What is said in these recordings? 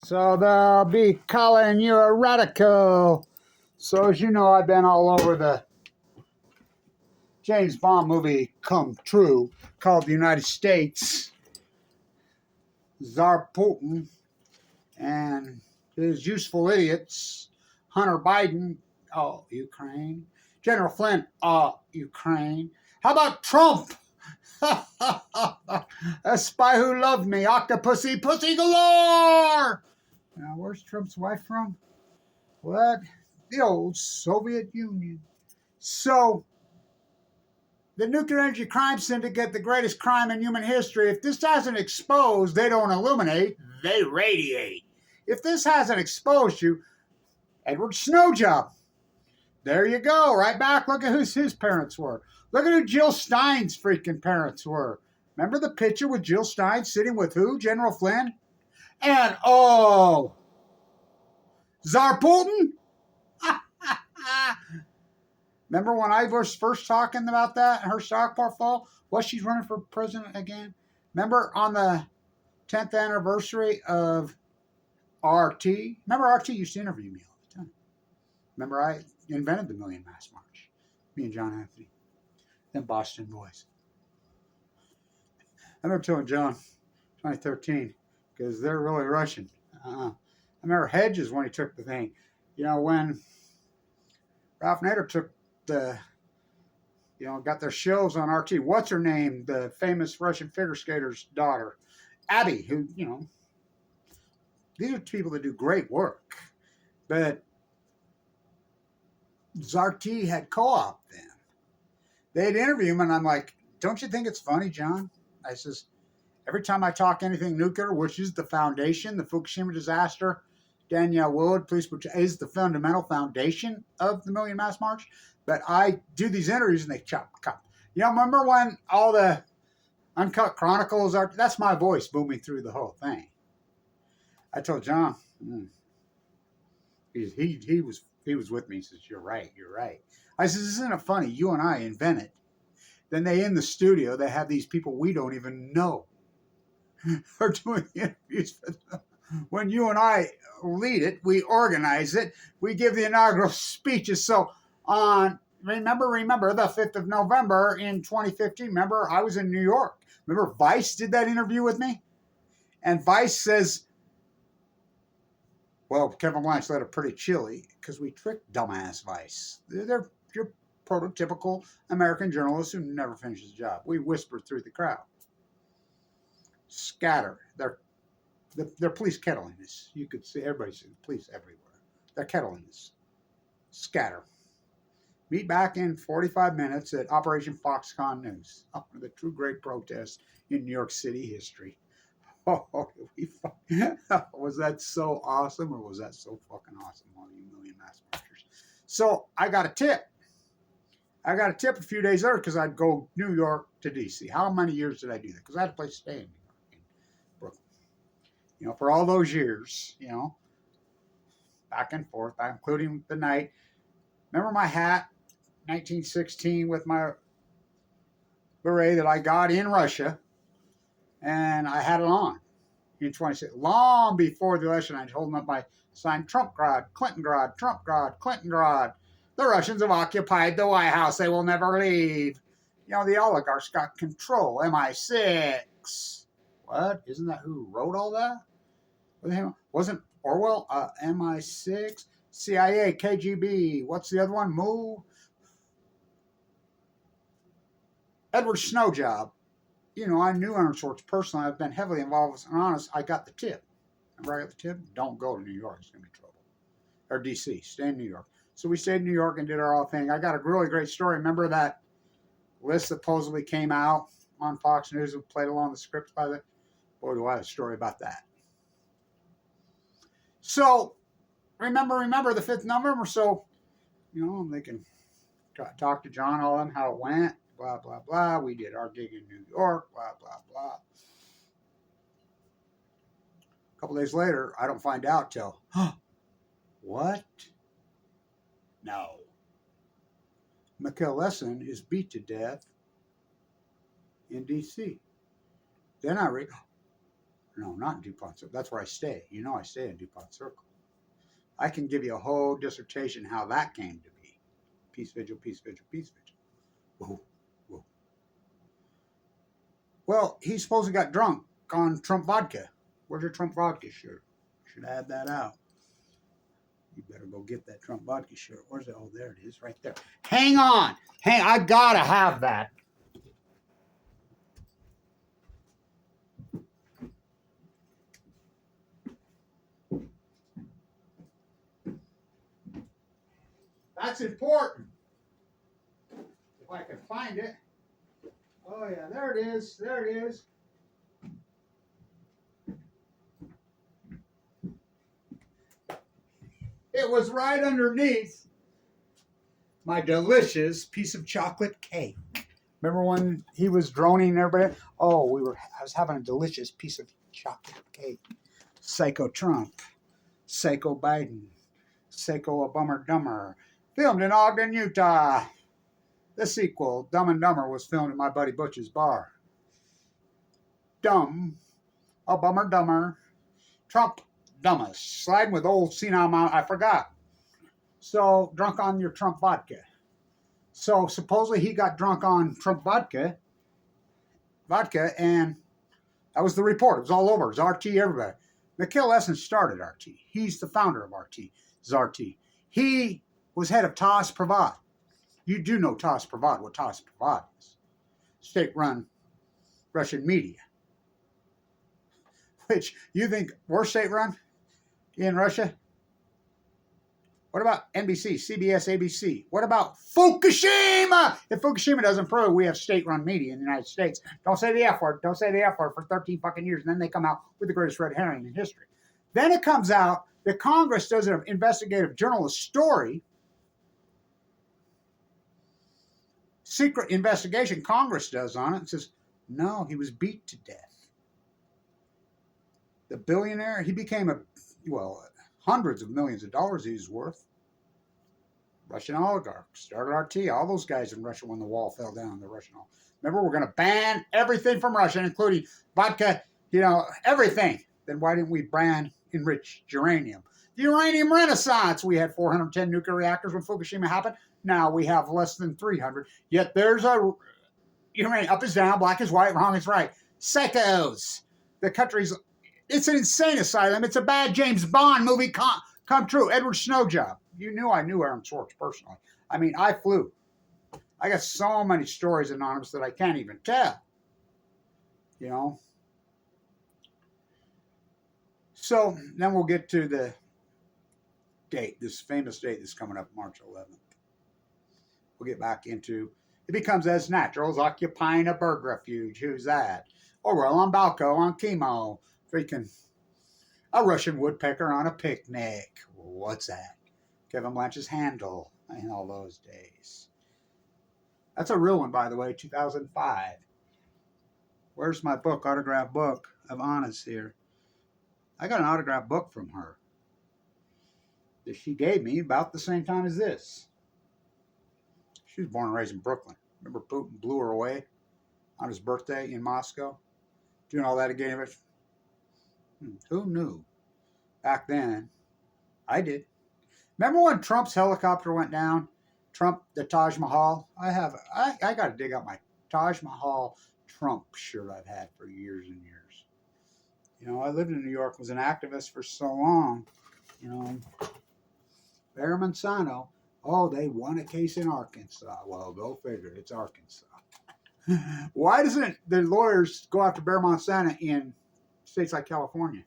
So they'll be calling you a radical. So as you know, I've been all over the James Bond movie come true called The United States. Tsar Putin and his useful idiots, Hunter Biden, oh, Ukraine. General Flynn, oh, Ukraine. How about Trump? A spy who loved me, octopussy, pussy galore. Now, where's Trump's wife from? What? The old Soviet Union. So, the nuclear energy crime syndicate, the greatest crime in human history, if this hasn't exposed, they don't illuminate, they radiate. If this hasn't exposed you, Edward Snowjob. There you go, right back. Look at who his parents were. Look at who Jill Stein's freaking parents were. Remember the picture with Jill Stein sitting with who? General Flynn? And, oh, Tsar Putin? Remember when I was first talking about that and her stock portfolio? Was she running for president again? Remember on the 10th anniversary of RT? Remember RT used to interview me all the time. Remember I invented the Million Mass March? Me and John Anthony. Them Boston boys. I remember telling John 2013 because they're really Russian. I remember Hedges when he took the thing. You know, when Ralph Nader took the, got their shows on RT. What's her name? The famous Russian figure skater's daughter, Abby, who, these are people that do great work. But Zarty had co-opted them. They'd interview him, and I'm like, don't you think it's funny, John? I says, every time I talk anything nuclear, which is the foundation, the Fukushima disaster, Danielle Wood, police is the fundamental foundation of the Million Mass March. But I do these interviews and they chop. Remember when all the Uncut Chronicles are? That's my voice booming through the whole thing. I told John, he was with me. He says, "You're right. I says, "Isn't it funny? You and I invent it. Then they in the studio they have these people we don't even know are doing interviews for them. When you and I lead it, we organize it, we give the inaugural speeches. So on remember the 5th of November in 2015, remember I was in New York. Remember Vice did that interview with me? And Vice says, well, Kevin Blanch let it pretty chilly because we tricked dumbass Vice. They're your prototypical American journalists who never finishes the job. We whispered through the crowd. Scatter. They're police kettling this. You could see everybody see police everywhere. They're kettling this. Scatter. Meet back in 45 minutes at Operation Foxconn News. Oh, the true great protest in New York City history. Oh, was that so awesome, or was that so fucking awesome, all you Million Mass Marchers? So I got a tip. A few days later because I'd go New York to D.C. How many years did I do that? Because I had a place to stay in New York, in Brooklyn. For all those years, back and forth, including the night. Remember my hat, 1916, with my beret that I got in Russia, and I had it on in 26. Long before the election, I was holding up my sign, Trumpgrad, Clintongrad, Trumpgrad, Clintongrad. The Russians have occupied the White House. They will never leave. The oligarchs got control. MI6. What? Isn't that who wrote all that? Wasn't Orwell? MI6? CIA, KGB. What's the other one? MOVE? Edward Snowjob. I knew Ernest Schwartz personally. I've been heavily involved with Honest. I got the tip. Remember I got the tip? Don't go to New York. It's going to be trouble. Or D.C. Stay in New York. So we stayed in New York and did our own thing. I got a really great story. Remember that list supposedly came out on Fox News and played along the script by the... Boy, do I have a story about that. So, remember the 5th of November. So, they can talk to John all them how it went. Blah, blah, blah. We did our gig in New York. Blah, blah, blah. A couple days later, I don't find out till, what? No. Mikhail Lesin is beat to death in D.C. Then I read, No, not in DuPont Circle. That's where I stay. You know I stay in DuPont Circle. I can give you a whole dissertation how that came to be. Peace vigil, peace vigil, peace vigil. Whoa, whoa. Well, he supposedly got drunk on Trump vodka. Where's your Trump vodka shirt? Should add that out. You better go get that Trump vodka shirt. Where's it? Oh, there it is, right there. Hang on. I gotta have that. That's important. If I can find it. Oh yeah, there it is. There it is. It was right underneath my delicious piece of chocolate cake. Remember when he was droning everybody? Oh, I was having a delicious piece of chocolate cake. Psycho Trump, Psycho Biden, Psycho A Bummer Dumber. Filmed in Ogden, Utah. The sequel, Dumb and Dumber, was filmed at my buddy Butch's bar. Dumb, A Bummer Dumber, Trump Dumbest. Sliding with old senile mount. I forgot. So, drunk on your Trump vodka. So, supposedly he got drunk on Trump vodka, and that was the report. It was all over. It was RT, everybody. Mikhail Essence started RT. He's the founder of RT. It's RT. He was head of TASS Pravad. You do know TASS Pravad, what TASS Pravad is. State-run Russian media. Which, you think we're state-run in Russia? What about NBC, CBS, ABC? What about Fukushima? If Fukushima doesn't prove we have state-run media in the United States, don't say the F word. Don't say the F word for 13 fucking years, and then they come out with the greatest red herring in history. Then it comes out that Congress does an investigative journalist story, secret investigation Congress does on it, and says, no, he was beat to death. The billionaire, he became hundreds of millions of dollars he's worth. Russian oligarch, started RT. All those guys in Russia when the wall fell down, the Russian oligarch. Remember, we're going to ban everything from Russia, including vodka, everything. Then why didn't we ban enriched uranium? The uranium renaissance. We had 410 nuclear reactors when Fukushima happened. Now we have less than 300. Yet there's a uranium, up is down, black is white, wrong is right. Psychos. The country's, it's an insane asylum. It's a bad James Bond movie come true. Edward Snow job. You knew I knew Aaron Swartz personally. I mean, I flew. I got so many stories, Anonymous, that I can't even tell. So then we'll get to the date, this famous date that's coming up March 11th. We'll get back into, it becomes as natural as occupying a bird refuge. Who's that? Orwell Balco on chemo. Freaking a Russian woodpecker on a picnic. What's that? Kevin Blanch's Handle in all those days. That's a real one, by the way, 2005. Where's my book, autographed book of Anna's here? I got an autographed book from her that she gave me about the same time as this. She was born and raised in Brooklyn. Remember Putin blew her away on his birthday in Moscow? Doing all that again? Who knew? Back then, I did. Remember when Trump's helicopter went down? Trump, the Taj Mahal? I got to dig up my Taj Mahal Trump shirt I've had for years and years. I lived in New York, was an activist for so long. Barry Monsanto, they won a case in Arkansas. Well, go figure, it's Arkansas. Why doesn't the lawyers go after Barry Monsanto in states like California?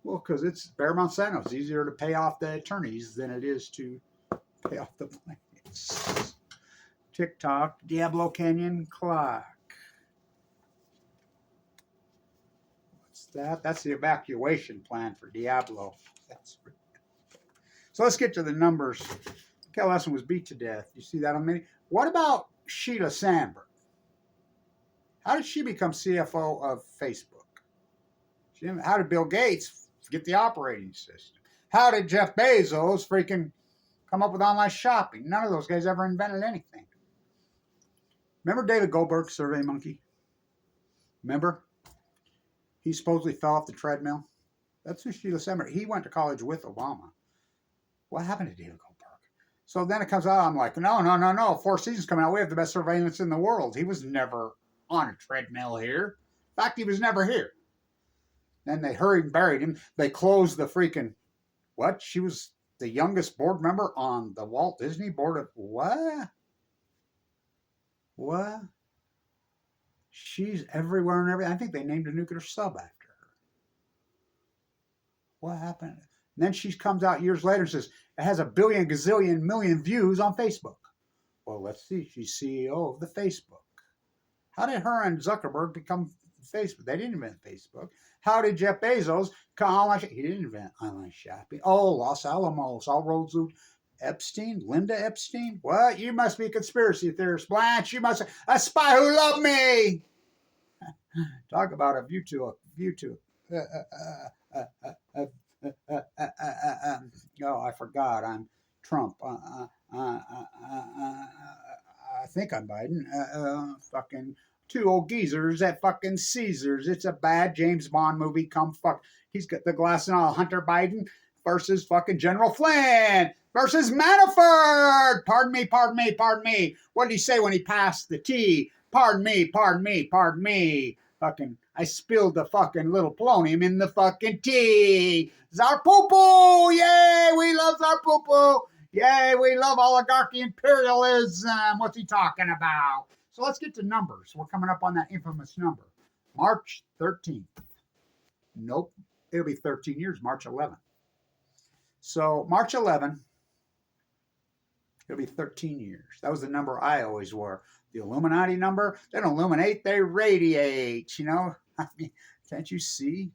Well, because it's Barry Monsanto. It's easier to pay off the attorneys than it is to pay off the plaintiffs. TikTok, Diablo Canyon clock. What's that? That's the evacuation plan for Diablo. So let's get to the numbers. Kel Essen was beat to death. You see that on many? What about Sheila Sandberg? How did she become CFO of Facebook? How did Bill Gates get the operating system? How did Jeff Bezos freaking come up with online shopping? None of those guys ever invented anything. Remember David Goldberg, SurveyMonkey? Remember? He supposedly fell off the treadmill. That's who Sheila Summer. He went to college with Obama. What happened to David Goldberg? So then it comes out. I'm like, no, no, no, no. Four Seasons coming out. We have the best surveillance in the world. He was never on a treadmill here. In fact, he was never here. Then they hurried and buried him. They closed the freaking what? She was the youngest board member on the Walt Disney board of what? What? She's everywhere and everything. I think they named a nuclear sub after her. What happened? And then she comes out years later and says it has a billion, gazillion, million views on Facebook. Well, let's see. She's CEO of the Facebook. How did her and Zuckerberg become Facebook? They didn't invent Facebook. How did Jeff Bezos come online? He didn't invent online shopping. Oh, Los Alamos, all roads lead. Epstein, Linda Epstein. What? You must be a conspiracy theorist, Blanche. You must a spy who loved me. Talk about a view to. Oh, I forgot. I'm Trump. I think I'm Biden. Fucking two old geezers at fucking Caesars. It's a bad James Bond movie. Come fuck. He's got the glass and all. Hunter Biden versus fucking General Flynn versus Manafort. Pardon me, pardon me, pardon me. What did he say when he passed the tea? Pardon me, pardon me, pardon me. Fucking, I spilled the fucking little polonium in the fucking tea. Tsar poo-poo! Yay, we love Tsar poo-poo! Yay, we love oligarchy imperialism. What's he talking about? So let's get to numbers. We're coming up on that infamous number. March 13th. Nope. It'll be 13 years, March 11th. So March 11th, it'll be 13 years. That was the number I always wore. The Illuminati number, they don't illuminate, they radiate, you know? I mean, can't you see?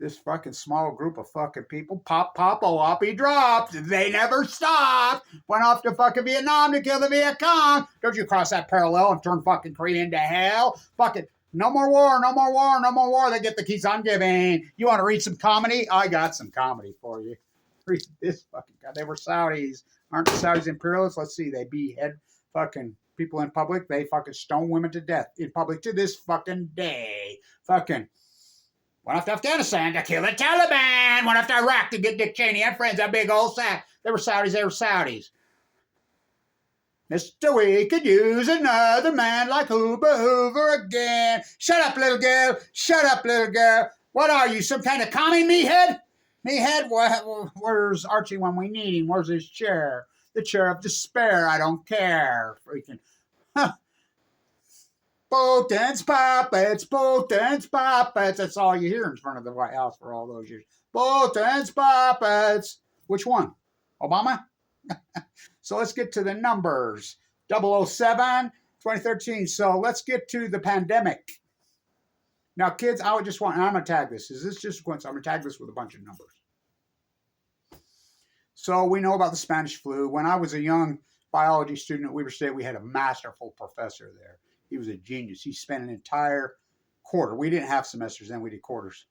This fucking small group of fucking people, pop, oh, he dropped. They never stopped. Went off to fucking Vietnam to kill the Viet Cong. Don't you cross that parallel and turn fucking Korea into hell? Fucking no more war, no more war, no more war. They get the keys on giving. You want to read some comedy? I got some comedy for you. Read this fucking guy. They were Saudis. Aren't the Saudis imperialists? Let's see. They behead fucking people in public. They fucking stone women to death in public to this fucking day. Fucking went off to Afghanistan to kill the Taliban. Went off to Iraq to get Dick Cheney and friends. A big old sack. They were Saudis. They were Saudis. Mr. We could use another man like Hoover again. Shut up, little girl. Shut up, little girl. What are you, some kind of commie, meathead? Meathead, where's Archie when we need him? Where's his chair? The chair of despair. I don't care. Freaking. Huh. Potence puppets, potence puppets. That's all you hear in front of the White House for all those years. Potence puppets. Which one? Obama? So let's get to the numbers. 007, 2013. So let's get to the pandemic. Now, kids, I would just want, and I'm going to tag this. Is this just a coincidence? I'm going to tag this with a bunch of numbers. So we know about the Spanish flu. When I was a young biology student at Weber State, we had a masterful professor there. He was a genius. He spent an entire quarter. We didn't have semesters then. We did quarters.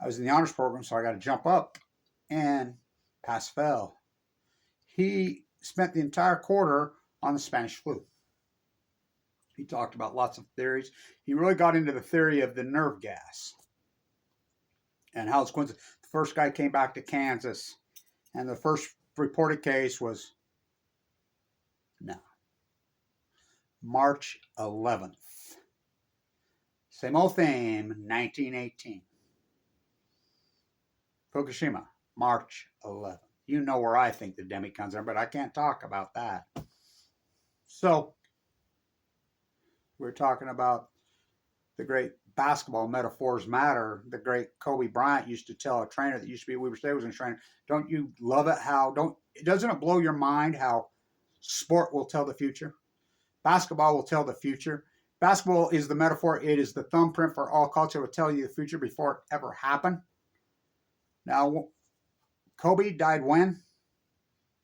I was in the honors program, so I got to jump up and pass fail. He spent the entire quarter on the Spanish flu. He talked about lots of theories. He really got into the theory of the nerve gas and how it's coincident. The first guy came back to Kansas, and the first reported case was March 11th. Same old theme, 1918. Fukushima, March 11th. You know where I think the demi comes in, but I can't talk about that. So, we're talking about the great basketball metaphors matter. The great Kobe Bryant used to tell a trainer that used to be at Weber State was a trainer, don't you love it how, doesn't it blow your mind how sport will tell the future? Basketball will tell the future. Basketball is the metaphor. It is the thumbprint for all culture. It will tell you the future before it ever happened. Now, Kobe died when?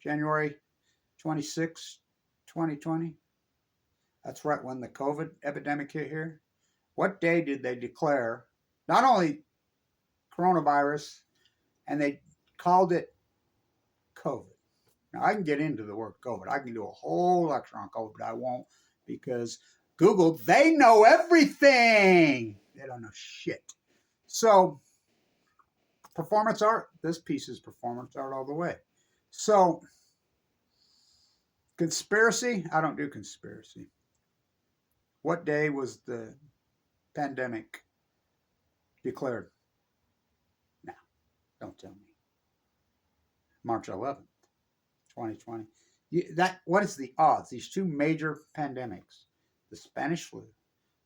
January 26, 2020. That's right when the COVID epidemic hit here. What day did they declare not only coronavirus, and they called it COVID? Now, I can get into the word COVID. I can do a whole lecture on COVID, but I won't because Google, they know everything. They don't know shit. So, performance art. This piece is performance art all the way. So, conspiracy. I don't do conspiracy. What day was the pandemic declared? No, don't tell me. March 11th, 2020. What is the odds? These two major pandemics, the Spanish flu.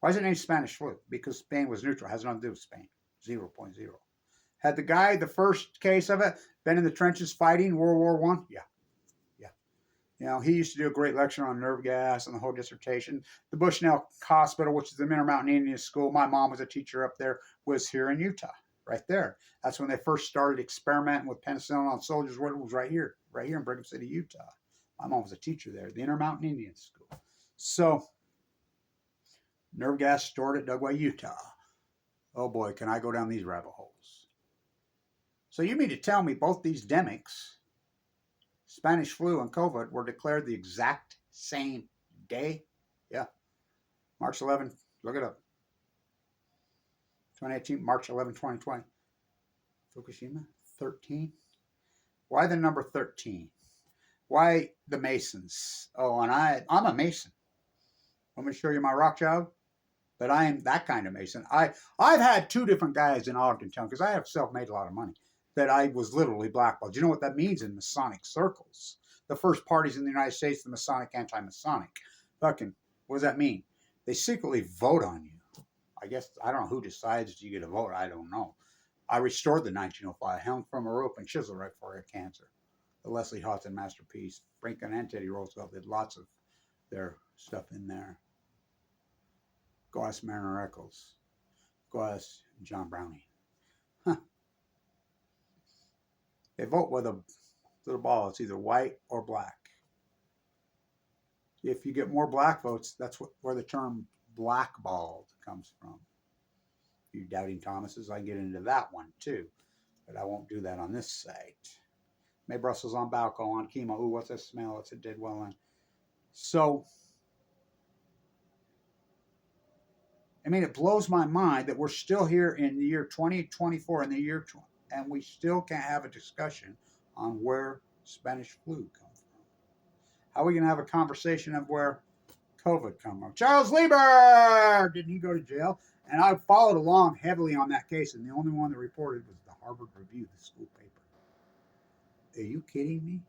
Why is it named Spanish flu? Because Spain was neutral. It has nothing to do with Spain. 0.0. Had the guy, the first case of it, been in the trenches fighting World War I? Yeah. You know, he used to do a great lecture on nerve gas and the whole dissertation. The Bushnell Hospital, which is the Intermountain Indian School, my mom was a teacher up there, was here in Utah, right there. That's when they first started experimenting with penicillin on soldiers. It was right here in Brigham City, Utah. My mom was a teacher there, the Intermountain Indian School. So, nerve gas stored at Dugway, Utah. Oh boy, can I go down these rabbit holes. So you mean to tell me both these demics, Spanish flu and COVID, were declared the exact same day? Yeah. March 11th, look it up. 2018, March 11, 2020. Fukushima, 13. Why the number 13? Why the Masons? Oh, and I'm a Mason. Want me to show you my rock job? But I am that kind of Mason. I've had two different guys in Ogden Town, because I have self-made a lot of money, that I was literally blackballed. Do you know what that means in Masonic circles? The first parties in the United States, the Masonic, anti-Masonic. Fucking, what does that mean? They secretly vote on you. I guess, I don't know who decides you get a vote. I don't know. I restored the 1905, hung from a rope and chiseled right before I had cancer. The Leslie Houghton masterpiece. Franklin and Teddy Roosevelt did lots of their stuff in there. Go ask Mariner Eccles. Go ask John Browning. Huh. They vote with a little ball. It's either white or black. If you get more black votes, that's where the term blackballed comes from. You doubting Thomases, I get into that one too. But I won't do that on this site. May Brussels on Balco on chemo. Ooh, what's that smell? It's a dead well in. So, I mean, it blows my mind that we're still here in the year 2024, in the year 20, and we still can't have a discussion on where Spanish flu comes from. How are we going to have a conversation of where COVID comes from? Charles Lieber! Didn't he go to jail? And I followed along heavily on that case, and the only one that reported was the Harvard Review, the school paper. Are you kidding me?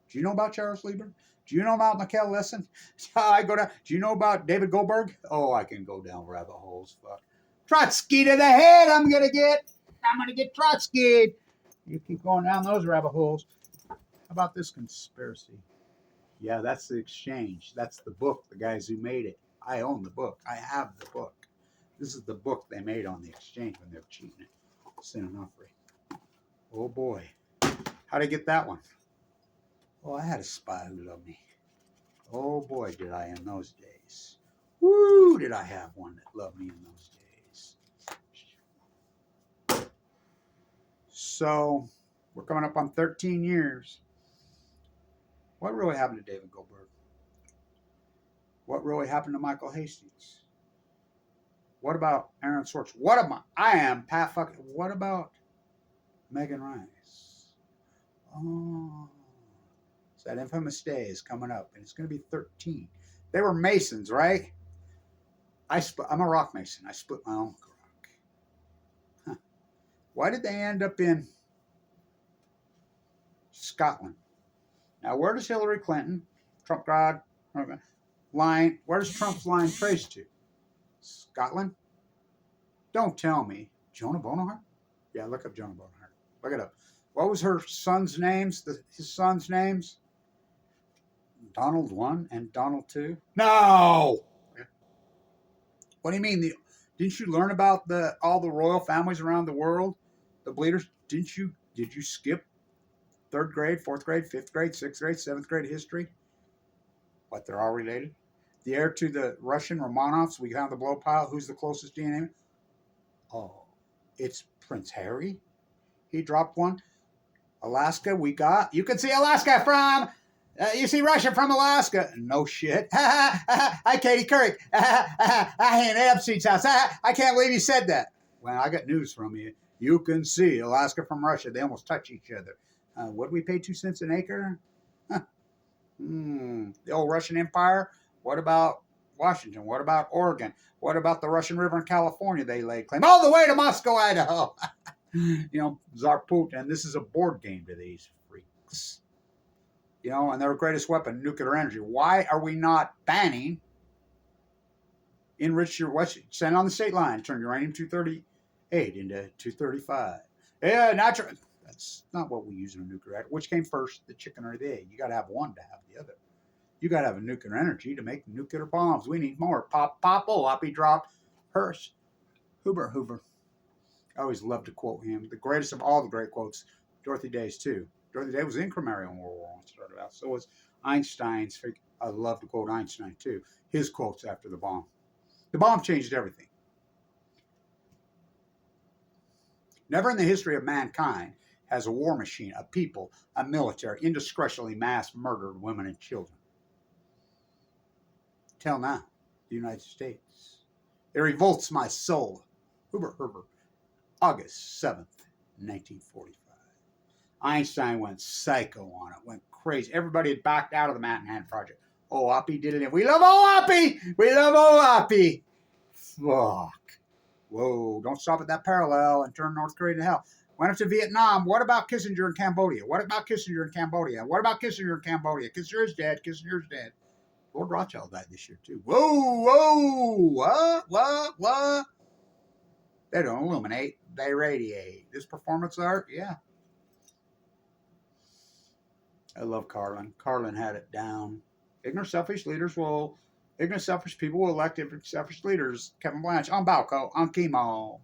Do you know about Charles Lieber? Do you know about Mikhail Lessin? Do you know about David Goldberg? Oh, I can go down rabbit holes. Fuck. Trotsky to the head, I'm going to get Trotsky. You keep going down those rabbit holes. How about this conspiracy? Yeah, that's the exchange. That's the book, the guys who made it. I own the book. I have the book. This is the book they made on the exchange when they were cheating it. Sin Onofre. Oh boy. How'd I get that one? Oh, I had a spy who loved me. Oh boy, did I in those days. Woo, did I have one that loved me in those days. So, we're coming up on 13 years. What really happened to David Goldberg? What really happened to Michael Hastings? What about Aaron Swartz? What about Megan Rice? Oh, so that infamous day is coming up, and it's going to be 13. They were Masons, right? I'm a rock Mason. I split my own rock. Huh. Why did they end up in Scotland? Now, where does Hillary Clinton, Trump God, line, where does Trump's line trace to? Scotland? Don't tell me. Jonah Bonahart? Yeah, look up Jonah Bonahart. Look it up. What was her son's names? His son's names? Donald 1 and Donald 2? No! What do you mean? Didn't you learn about all the royal families around the world? The bleeders? Did you skip 3rd grade, 4th grade, 5th grade, 6th grade, 7th grade history? What, they're all related? The heir to the Russian Romanovs, we found the blow pile. Who's the closest DNA? Oh, it's Prince Harry. He dropped one. Alaska, you can see Alaska from, you see Russia from Alaska. No shit. Hi, Katie Couric. Hi, in Epstein's house. I can't believe you said that. Well, I got news from you. You can see Alaska from Russia. They almost touch each other. What do we pay 2 cents an acre? Huh. The old Russian Empire. What about Washington? What about Oregon? What about the Russian River in California? They laid claim all the way to Moscow, Idaho. Tsar Putin. This is a board game to these freaks. And their greatest weapon, nuclear energy. Why are we not banning enrich your send on the state line, turn uranium-238 into 235? Yeah, natural. That's not what we use in a nuclear reactor. Which came first, the chicken or the egg? You got to have one to have the other. You got to have a nuclear energy to make nuclear bombs. We need more. Pop, Oppie drop, Hirsch, Hoover. I always love to quote him. The greatest of all the great quotes. Dorothy Day's too. Dorothy Day was in Cremario when World War I started out. So was Einstein's. I love to quote Einstein too. His quotes after the bomb. The bomb changed everything. Never in the history of mankind has a war machine, a people, a military, indiscretionally mass murdered women and children. Till now, the United States. It revolts my soul. Hoover. August 7th, 1945. Einstein went psycho on it, went crazy. Everybody had backed out of the Manhattan Project. Oppie did it. We love Oppie! We love Oppie! Fuck. Whoa, don't stop at that parallel and turn North Korea to hell. Went up to Vietnam. What about Kissinger in Cambodia? What about Kissinger in Cambodia? Kissinger's dead. Lord Rothschild died this year, too. Whoa, what? They don't illuminate, they radiate. This performance art, yeah. I love Carlin. Carlin had it down. Ignorant, selfish people will elect ignorant, selfish leaders. Kevin Blanch on Balco, on chemo.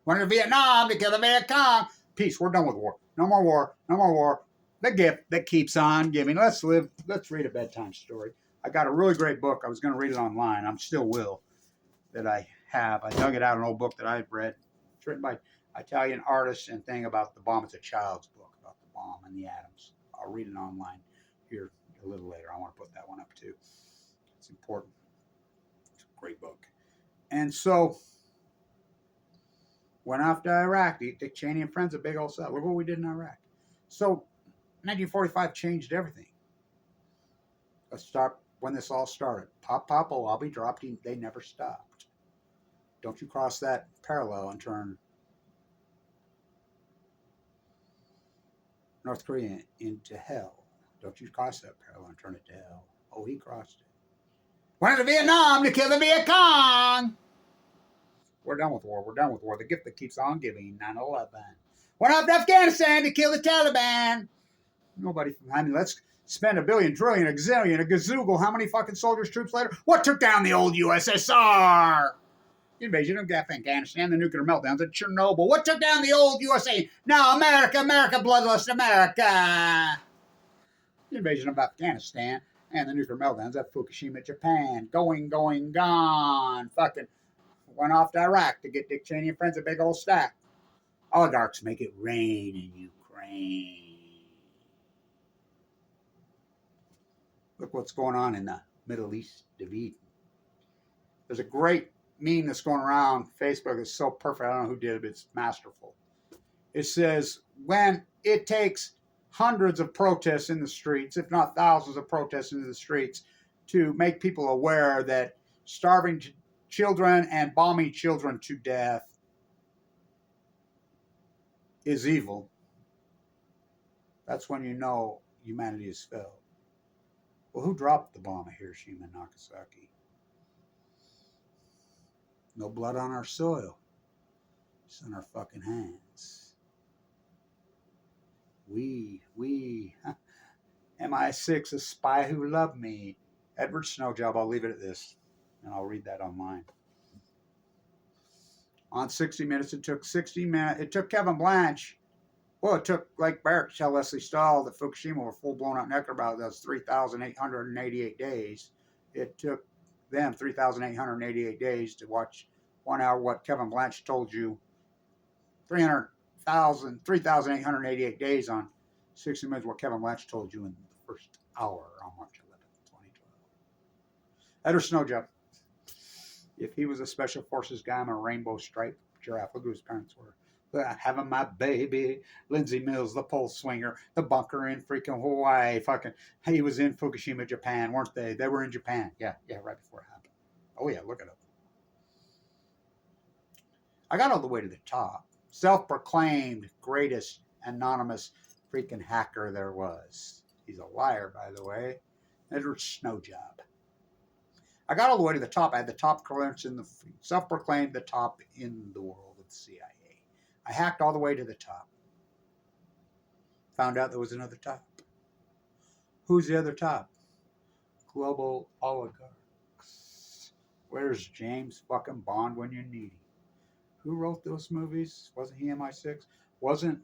Went to Vietnam to kill the Viet Cong. Peace, we're done with war. No more war. The gift that keeps on giving. Let's read a bedtime story. I got a really great book. I was going to read it online. I still will. That I have. I dug it out, an old book that I've read. It's written by Italian artists and thing about the bomb. It's a child's book about the bomb and the atoms. I'll read it online here a little later. I want to put that one up too. It's important. It's a great book. And so, went off to Iraq. Dick Cheney and friends, a big old set. Look what we did in Iraq. So, 1945 changed everything. Let's start when this all started. Pop, I'll be dropped. They never stopped. Don't you cross that parallel and turn North Korea into hell. Don't you cross that parallel and turn it to hell. Oh, he crossed it. Went to Vietnam to kill the Viet Cong. We're done with war. The gift that keeps on giving. 9/11. Went up to Afghanistan to kill the Taliban. Let's spend $1 billion, trillion, a gazillion, a gazoogle. How many fucking soldiers, troops later? What took down the old USSR? The invasion of Afghanistan, the nuclear meltdowns at Chernobyl. What took down the old USA? Now America, bloodlust America. The invasion of Afghanistan and the nuclear meltdowns at Fukushima, Japan. Gone. Fucking went off to Iraq to get Dick Cheney and friends a big old stack. Oligarchs make it rain in Ukraine. Look what's going on in the Middle East of Eden. There's a great meme that's going around Facebook. It's so perfect. I don't know who did it, but it's masterful. It says, when it takes hundreds of protests in the streets, if not thousands of protests in the streets, to make people aware that starving children and bombing children to death is evil, that's when you know humanity has failed. Well, who dropped the bomb at Hiroshima and Nagasaki? No blood on our soil. It's in our fucking hands. We, MI6, a spy who loved me. Edward Snowjob, I'll leave it at this, and I'll read that online. On 60 Minutes, it took Kevin Blanch, well, it took Blake Barrett to tell Leslie Stahl that Fukushima were full-blown out necker about those 3,888 days. It took them 3,888 days to watch 1 hour what Kevin Blanch told you. 3,888 days on 60 Minutes what Kevin Blanch told you in the first hour on March 11th, 2012. Edward Snowjob. If he was a special forces guy, I'm a rainbow stripe giraffe. Look who his parents were. Having my baby, Lindsay Mills, the pole swinger, the bunker in freaking Hawaii. Fucking, he was in Fukushima, Japan, weren't they? They were in Japan. Yeah, right before it happened. Oh yeah, look it up. I got all the way to the top. Self-proclaimed greatest anonymous freaking hacker there was. He's a liar, by the way. Edward Snowjob. I got all the way to the top. I had the top clearance in the self-proclaimed the top in the world of the CIA. I hacked all the way to the top. Found out there was another top. Who's the other top? Global oligarchs. Where's James fucking Bond when you need him? Who wrote those movies? Wasn't he MI6? Wasn't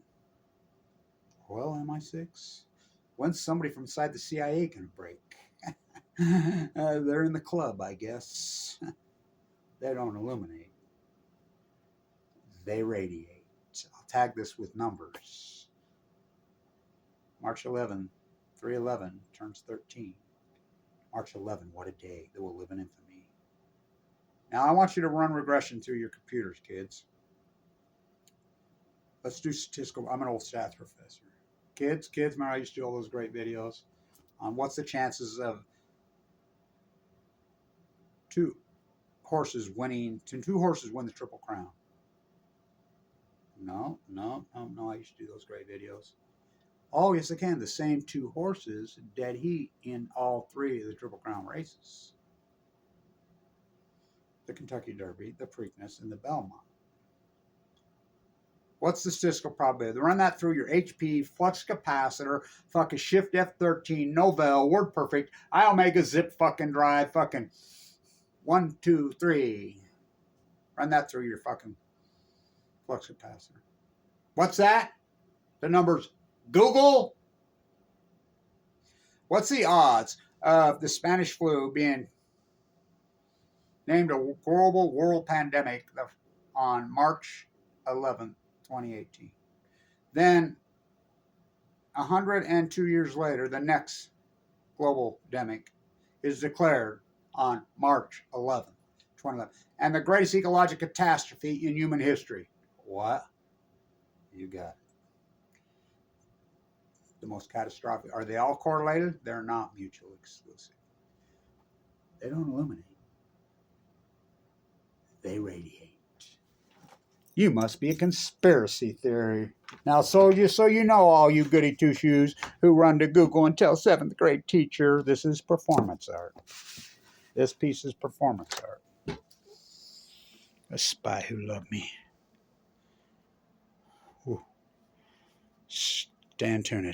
Well MI6? When's somebody from inside the CIA gonna break? They're in the club, I guess. They don't illuminate. They radiate. I'll tag this with numbers. March 11, 3/11 turns 13. March 11, what a day that will live in infamy. Now I want you to run regression through your computers, kids. Let's do statistical. I'm an old stats professor. Kids, remember I used to do all those great videos on what's the chances of two horses win the Triple Crown. No, I used to do those great videos. Oh, yes, I can. The same two horses, dead heat in all three of the Triple Crown races. The Kentucky Derby, the Preakness, and the Belmont. What's the statistical probability? Run that through your HP, flux capacitor, fucking Shift F13, Novell, WordPerfect, iOmega, Zip fucking Drive, fucking 1, 2, 3. Run that through your fucking flux capacitor. What's that? The numbers. Google. What's the odds of the Spanish flu being named a global world pandemic on March 11th, 2018? Then 102 years later, the next global pandemic is declared on March 11th, 2011. And the greatest ecological catastrophe in human history. What? You got it. The most catastrophic. Are they all correlated? They're not mutually exclusive. They don't illuminate. They radiate. You must be a conspiracy theory. Now, so you know, all you goody two-shoes who run to Google and tell 7th grade teacher this is performance art. This piece is performance art. A spy who loved me. Ooh. Stand tuned.